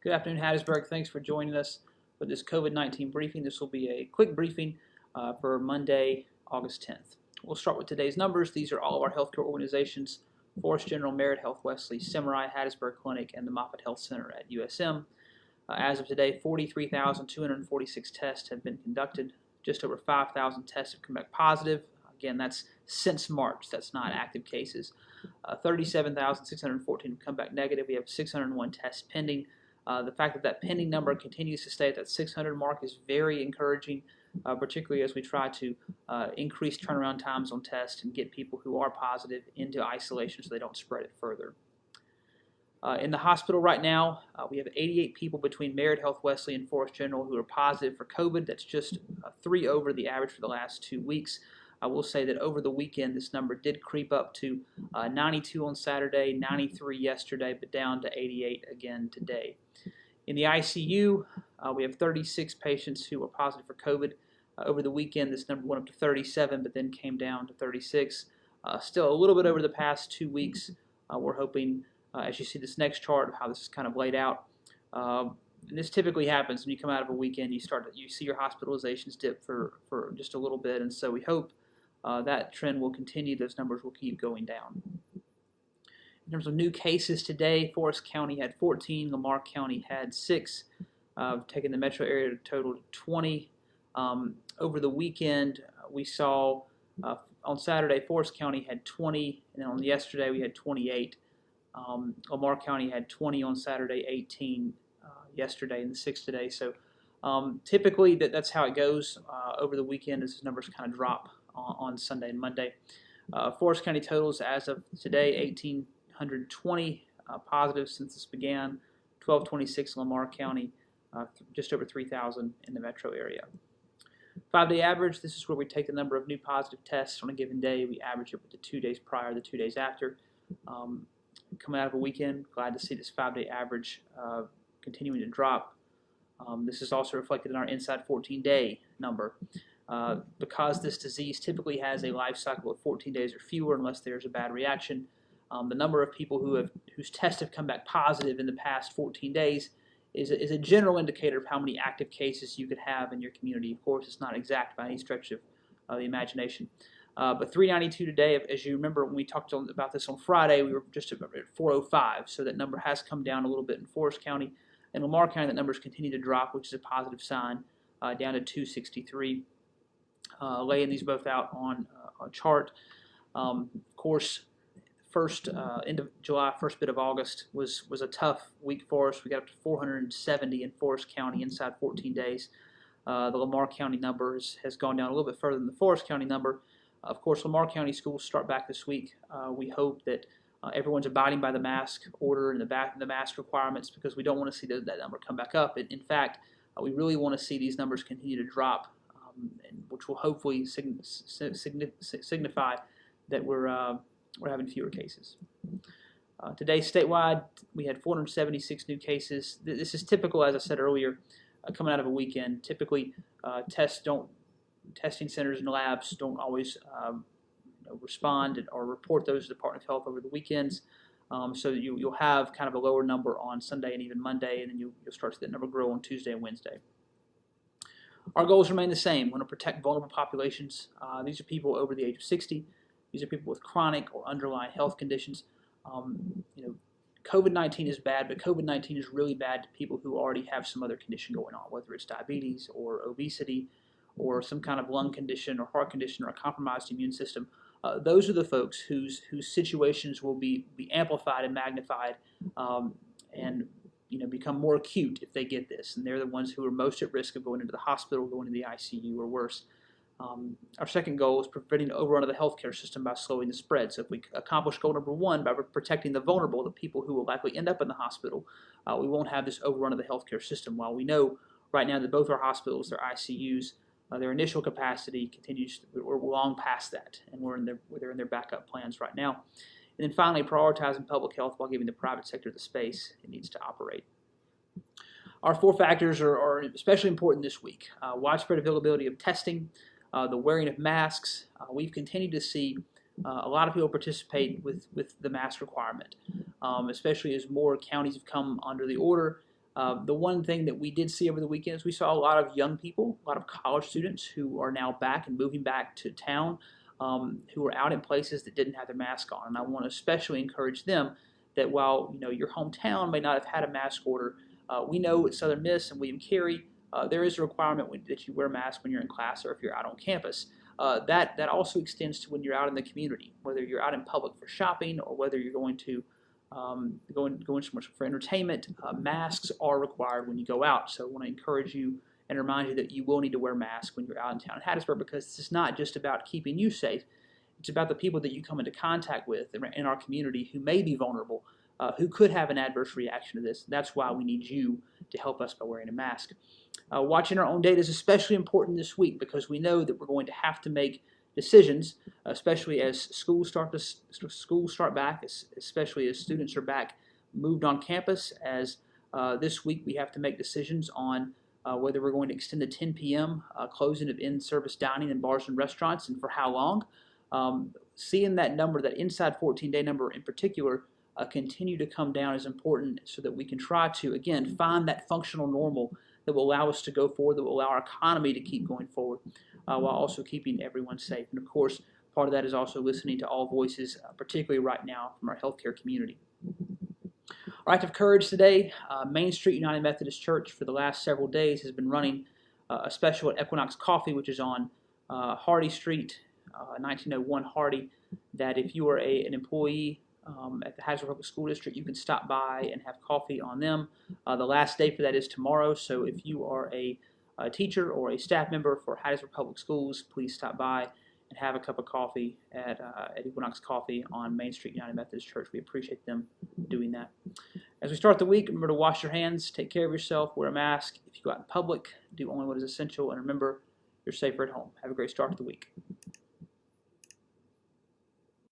Good afternoon, Hattiesburg. Thanks for joining us for this COVID-19 briefing. This will be a quick briefing for Monday, August 10th. We'll start with today's numbers. These are all of our healthcare organizations: Forrest General, Merit Health, Wesley, Samurai, Hattiesburg Clinic, and the Moffitt Health Center at USM. As of today, 43,246 tests have been conducted. Just over 5,000 tests have come back positive. Again, that's since March. That's not active cases. 37,614 have come back negative. We have 601 tests pending. The fact that pending number continues to stay at that 600 mark is very encouraging, particularly as we try to increase turnaround times on tests and get people who are positive into isolation so they don't spread it further. In the hospital right now, we have 88 people between Merit Health, Wesley, and Forrest General who are positive for COVID. That's just 3 over the average for the last 2 weeks. I will say that over the weekend, this number did creep up to 92 on Saturday, 93 yesterday, but down to 88 again today. In the ICU, we have 36 patients who are positive for COVID. Over the weekend, this number went up to 37, but then came down to 36. Still a little bit over the past 2 weeks. We're hoping, as you see this next chart of how this is kind of laid out, and this typically happens when you come out of a weekend. You see your hospitalizations dip for just a little bit, and so we hope that trend will continue. Those numbers will keep going down. In terms of new cases today, Forrest County had 14, Lamar County had 6, taking the metro area to total 20. Over the weekend, we saw on Saturday, Forrest County had 20, and then on yesterday we had 28. Lamar County had 20 on Saturday, 18 yesterday, and 6 today. So typically that's how it goes over the weekend as the numbers kind of drop on Sunday and Monday. Forrest County totals as of today, 1,820 positive since this began, 1,226 in Lamar County, just over 3,000 in the metro area. 5-day average, this is where we take the number of new positive tests on a given day. We average it with the 2 days prior, the 2 days after. Coming out of a weekend, glad to see this 5-day average continuing to drop. This is also reflected in our inside 14-day number. Because this disease typically has a life cycle of 14 days or fewer unless there's a bad reaction, the number of people whose tests have come back positive in the past 14 days is a general indicator of how many active cases you could have in your community. Of course, it's not exact by any stretch of the imagination. But 392 today, as you remember when we talked about this on Friday, we were just at 405, so that number has come down a little bit in Forrest County. In Lamar County, that numbers continue to drop, which is a positive sign, down to 263. Laying these both out on a chart. Of course, end of July, first bit of August was a tough week for us. We got up to 470 in Forrest County inside 14 days. The Lamar County number has gone down a little bit further than the Forrest County number. Of course, Lamar County schools start back this week. We hope that everyone's abiding by the mask order and the mask requirements, because we don't want to see that number come back up. In fact, we really want to see these numbers continue to drop, which will hopefully signify that we're having fewer cases. Today, statewide, we had 476 new cases. This is typical, as I said earlier, coming out of a weekend. Typically, testing centers and labs don't always respond or report those to the Department of Health over the weekends. So you'll have kind of a lower number on Sunday and even Monday, and then you'll start to see that number grow on Tuesday and Wednesday. Our goals remain the same. We want to protect vulnerable populations. These are people over the age of 60. These are people with chronic or underlying health conditions. COVID-19 is bad, but COVID-19 is really bad to people who already have some other condition going on, whether it's diabetes or obesity or some kind of lung condition or heart condition or a compromised immune system. Those are the folks whose situations will be amplified and magnified and become more acute if they get this, and they're the ones who are most at risk of going into the hospital, going to the ICU, or worse. Our second goal is preventing the overrun of the healthcare system by slowing the spread. So if we accomplish goal number 1 by protecting the vulnerable, the people who will likely end up in the hospital, we won't have this overrun of the healthcare system. While we know right now that both our hospitals, their ICUs, their initial capacity continues, we're long past that, and they're in their backup plans right now. And then finally, prioritizing public health while giving the private sector the space it needs to operate. Our 4 factors are especially important this week. Widespread availability of testing, the wearing of masks. We've continued to see a lot of people participate with the mask requirement, especially as more counties have come under the order. The one thing that we did see over the weekend is we saw a lot of young people, a lot of college students who are now back and moving back to town, who are out in places that didn't have their mask on. And I want to especially encourage them that while your hometown may not have had a mask order, we know at Southern Miss and William Carey there is a requirement that you wear a mask when you're in class or if you're out on campus. That also extends to when you're out in the community, whether you're out in public for shopping or whether you're going somewhere for entertainment. Masks are required when you go out. So I want to encourage you and remind you that you will need to wear masks when you're out in town in Hattiesburg, because this is not just about keeping you safe. It's about the people that you come into contact with in our community who may be vulnerable, who could have an adverse reaction to this. That's why we need you to help us by wearing a mask. Watching our own data is especially important this week because we know that we're going to have to make decisions, especially as schools start back, especially as students are back moved on campus. As this week we have to make decisions on whether we're going to extend the 10 p.m. Closing of in-service dining in bars and restaurants, and for how long. Seeing that number, that inside 14-day number in particular, continue to come down is important so that we can try to, again, find that functional normal that will allow us to go forward, that will allow our economy to keep going forward, while also keeping everyone safe. And of course, part of that is also listening to all voices, particularly right now from our healthcare community. Our act of courage today, Main Street United Methodist Church for the last several days has been running a special at Equinox Coffee, which is on Hardy Street, 1901 Hardy, that if you are an employee at the Hattiesburg Public School District, you can stop by and have coffee on them. The last day for that is tomorrow, so if you are a teacher or a staff member for Hattiesburg Public Schools, please stop by and have a cup of coffee at Equinox Coffee on Main Street United Methodist Church. We appreciate them doing that. As we start the week, remember to wash your hands, take care of yourself, wear a mask. If you go out in public, do only what is essential, and remember, you're safer at home. Have a great start to the week.